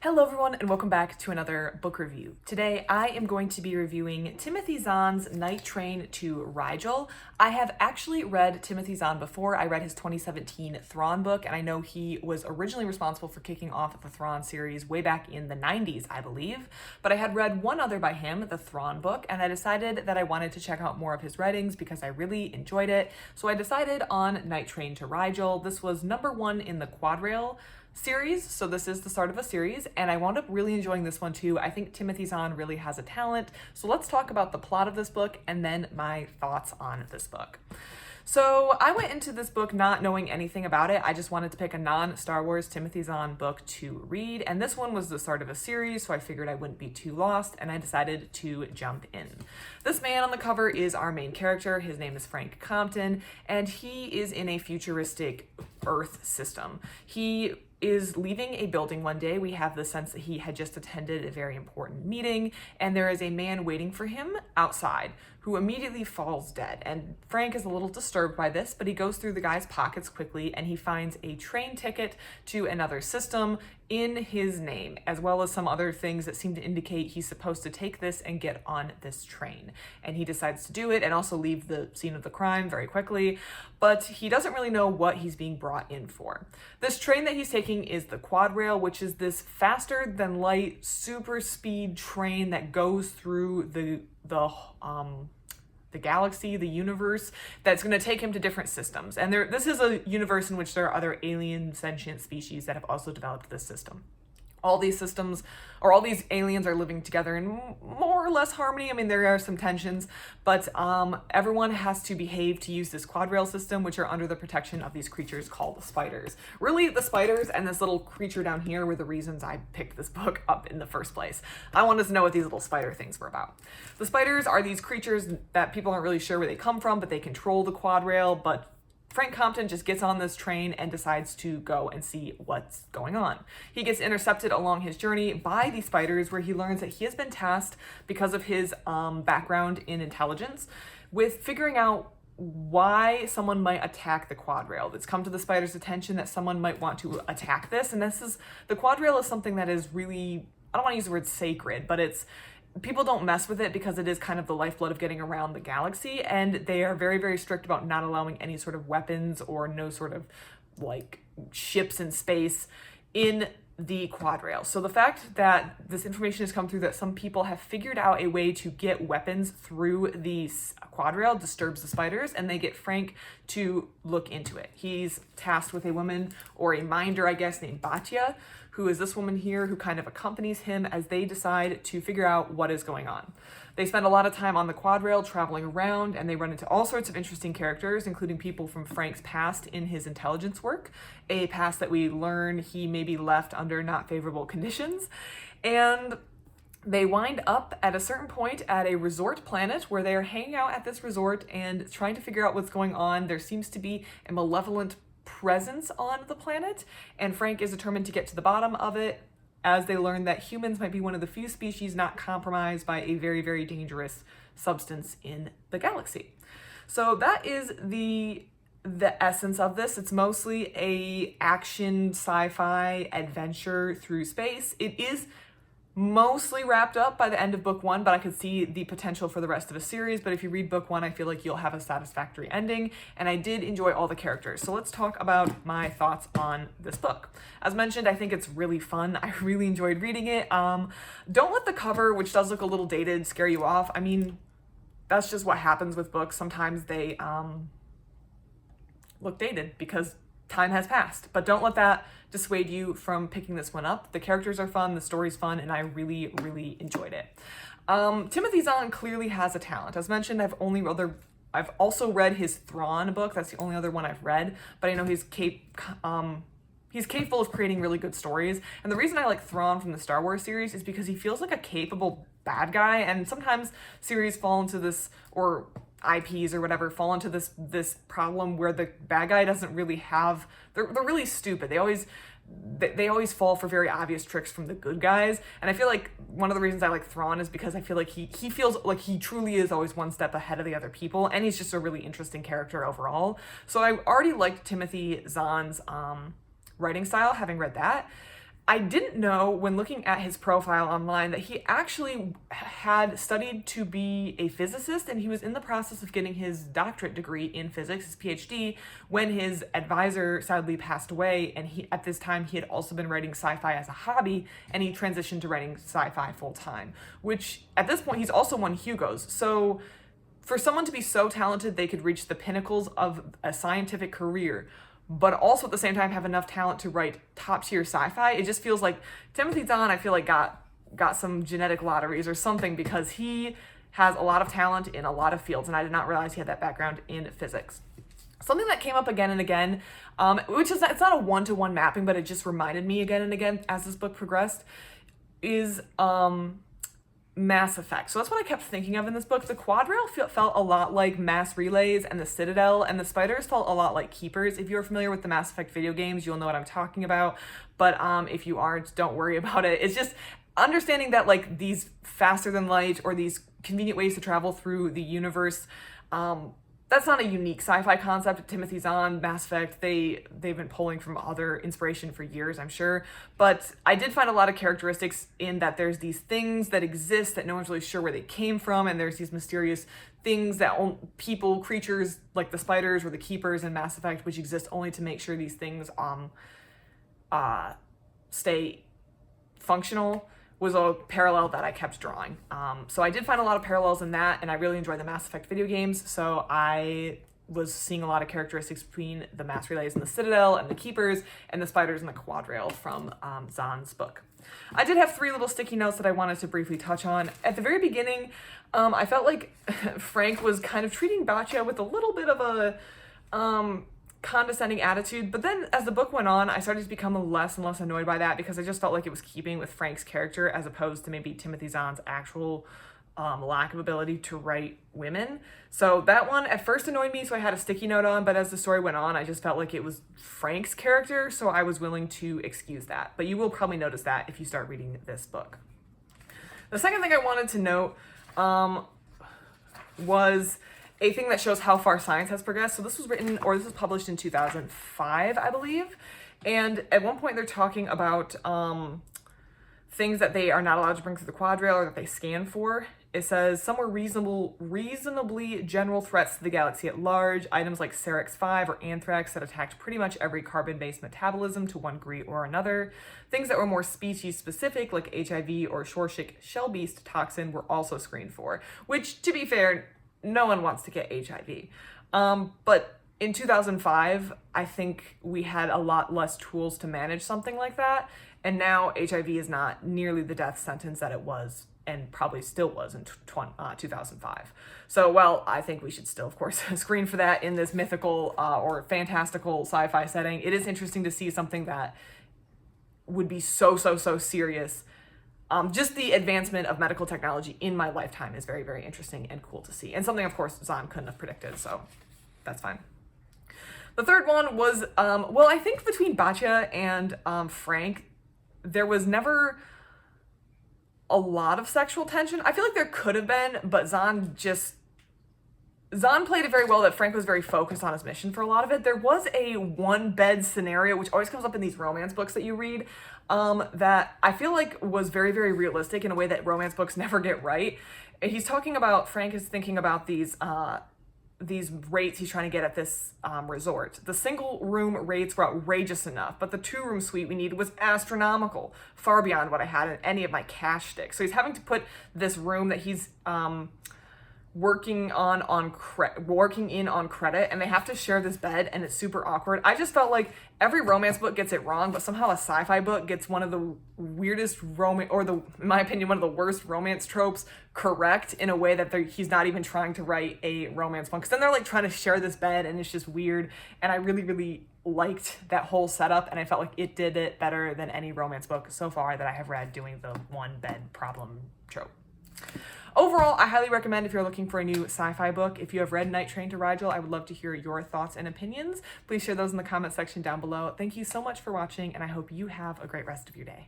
Hello everyone and welcome back to another book review. Today I am going to be reviewing Timothy Zahn's Night Train to Rigel. I have actually read Timothy Zahn before. I read his 2017 Thrawn book, and I know he was originally responsible for kicking off the Thrawn series way back in the 90s, I believe. But I had read one other by him, the Thrawn book, and I decided that I wanted to check out more of his writings because I really enjoyed it. So I decided on Night Train to Rigel. This was #1 in the Quadrail series, so this is the start of a series, and I wound up really enjoying this one too. I think Timothy Zahn really has a talent. So let's talk about the plot of this book and then my thoughts on this book. So I went into this book not knowing anything about it. I just wanted to pick a non-Star Wars Timothy Zahn book to read, and this one was the start of a series, so I figured I wouldn't be too lost, and I decided to jump in. This man on the cover is our main character. His name is Frank Compton, and he is in a futuristic Earth system. He is leaving a building one day. We have the sense that he had just attended a very important meeting, and there is a man waiting for him outside who immediately falls dead. And Frank is a little disturbed by this, but he goes through the guy's pockets quickly and he finds a train ticket to another system in his name, as well as some other things that seem to indicate he's supposed to take this and get on this train. And he decides to do it and also leave the scene of the crime very quickly, but he doesn't really know what he's being brought in for. This train that he's taking is the Quadrail, which is this faster than light, super speed train that goes through the galaxy, the universe, that's going to take him to different systems. And this is a universe in which there are other alien sentient species that have also developed this system. All these systems, or all these aliens, are living together in more or less harmony. I mean, there are some tensions, but everyone has to behave to use this Quadrail system, which are under the protection of these creatures called the spiders. Really, the spiders and this little creature down here were the reasons I picked this book up in the first place. I wanted to know what these little spider things were about. The spiders are these creatures that people aren't really sure where they come from, but they control the Quadrail, but Frank Compton just gets on this train and decides to go and see what's going on. He gets intercepted along his journey by these spiders, where he learns that he has been tasked, because of his background in intelligence, with figuring out why someone might attack the Quadrail. It's come to the spiders' attention that someone might want to attack this, and the Quadrail is something that is really, I don't want to use the word sacred, but people don't mess with it because it is kind of the lifeblood of getting around the galaxy, and they are very, very strict about not allowing any sort of weapons or no sort of like ships in space in the Quadrail. So the fact that this information has come through that some people have figured out a way to get weapons through the Quadrail disturbs the spiders, and they get Frank to look into it. He's tasked with a woman, or a minder, I guess, named Batya, who is this woman here who kind of accompanies him as they decide to figure out what is going on. They spend a lot of time on the Quadrail traveling around, and they run into all sorts of interesting characters, including people from Frank's past in his intelligence work, a past that we learn he maybe left under not favorable conditions. And they wind up at a certain point at a resort planet where they are hanging out at this resort and trying to figure out what's going on. There seems to be a malevolent presence on the planet, and Frank is determined to get to the bottom of it, as they learn that humans might be one of the few species not compromised by a very, very dangerous substance in the galaxy. So that is the essence of this. It's mostly a action sci-fi adventure through space. It is mostly wrapped up by the end of book 1, but I could see the potential for the rest of a series. But if you read book 1, I feel like you'll have a satisfactory ending, and I did enjoy all the characters. So let's talk about my thoughts on this book. As mentioned, I think it's really fun. I really enjoyed reading it. Don't let the cover, which does look a little dated, scare you off. I mean, that's just what happens with books. Sometimes they look dated because time has passed, but don't let that dissuade you from picking this one up. The characters are fun, the story's fun, and I really, really enjoyed it. Timothy Zahn clearly has a talent. As mentioned, I've also read his Thrawn book. That's the only other one I've read, but I know he's capable of creating really good stories. And the reason I like Thrawn from the Star Wars series is because he feels like a capable bad guy, and sometimes series fall into this, or IPs or whatever, fall into this problem where the bad guy doesn't really have, they're really stupid. They always fall for very obvious tricks from the good guys. And I feel like one of the reasons I like Thrawn is because I feel like he feels like he truly is always one step ahead of the other people, and he's just a really interesting character overall. So I already liked Timothy Zahn's writing style, having read that. I didn't know when looking at his profile online that he actually had studied to be a physicist, and he was in the process of getting his doctorate degree in physics, his PhD, when his advisor sadly passed away. And at this time he had also been writing sci-fi as a hobby, and he transitioned to writing sci-fi full time, which at this point he's also won Hugos. So for someone to be so talented they could reach the pinnacles of a scientific career, but also at the same time have enough talent to write top tier sci-fi, it just feels like Timothy Zahn, I feel like got some genetic lotteries or something, because he has a lot of talent in a lot of fields, and I did not realize he had that background in physics. Something that came up again and again, which is, it's not a one-to-one mapping, but it just reminded me again and again as this book progressed, is Mass Effect. So that's what I kept thinking of in this book. The Quadrail felt a lot like Mass Relays, and the Citadel and the Spiders felt a lot like Keepers. If you're familiar with the Mass Effect video games, you'll know what I'm talking about. But if you aren't, don't worry about it. It's just understanding that like these faster than light or these convenient ways to travel through the universe, that's not a unique sci-fi concept. Timothy Zahn, Mass Effect, they've been pulling from other inspiration for years, I'm sure. But I did find a lot of characteristics in that there's these things that exist that no one's really sure where they came from, and there's these mysterious things that people, creatures like the Spiders or the Keepers in Mass Effect, which exist only to make sure these things stay functional, was a parallel that I kept drawing. So I did find a lot of parallels in that, and I really enjoyed the Mass Effect video games, so I was seeing a lot of characteristics between the Mass Relays and the Citadel and the Keepers and the Spiders and the Quadrail from Zahn's book. I did have 3 little sticky notes that I wanted to briefly touch on. At the very beginning, I felt like Frank was kind of treating Batya with a little bit of a condescending attitude, but then as the book went on, I started to become less and less annoyed by that, because I just felt like it was keeping with Frank's character as opposed to maybe Timothy Zahn's actual lack of ability to write women. So that one at first annoyed me, so I had a sticky note on, but as the story went on, I just felt like it was Frank's character, so I was willing to excuse that. But you will probably notice that if you start reading this book. The second thing I wanted to note was a thing that shows how far science has progressed. So this was published in 2005, I believe. And at one point they're talking about things that they are not allowed to bring through the Quadrail or that they scan for. It says some were reasonably general threats to the galaxy at large, items like Cerex 5 or anthrax that attacked pretty much every carbon-based metabolism to one degree or another. Things that were more species-specific, like HIV or Shorshik shell beast toxin, were also screened for, which, to be fair, no one wants to get HIV. But in 2005, I think we had a lot less tools to manage something like that. And now HIV is not nearly the death sentence that it was, and probably still was in 2005. So, well, I think we should still, of course, screen for that in this mythical or fantastical sci-fi setting. It is interesting to see something that would be so serious. Just the advancement of medical technology in my lifetime is very, very interesting and cool to see. And something, of course, Zahn couldn't have predicted, so that's fine. The third one was, well, I think between Batya and Frank, there was never a lot of sexual tension. I feel like there could have been, but Zahn played it very well that Frank was very focused on his mission for a lot of it. There was a one-bed scenario, which always comes up in these romance books that you read, that I feel like was very, very realistic in a way that romance books never get right. He's talking about, Frank is thinking about these rates he's trying to get at this resort. The single room rates were outrageous enough, but the 2-room suite we needed was astronomical, far beyond what I had in any of my cash sticks. So he's having to put this room that he's working in on credit, and they have to share this bed, and it's super awkward. I just felt like every romance book gets it wrong, but somehow a sci-fi book gets one of the weirdest in my opinion, one of the worst romance tropes correct in a way that he's not even trying to write a romance one, because then they're like trying to share this bed, and it's just weird. And I really, really liked that whole setup, and I felt like it did it better than any romance book so far that I have read doing the one bed problem trope. Overall, I highly recommend if you're looking for a new sci-fi book. If you have read Night Train to Rigel, I would love to hear your thoughts and opinions. Please share those in the comment section down below. Thank you so much for watching, and I hope you have a great rest of your day.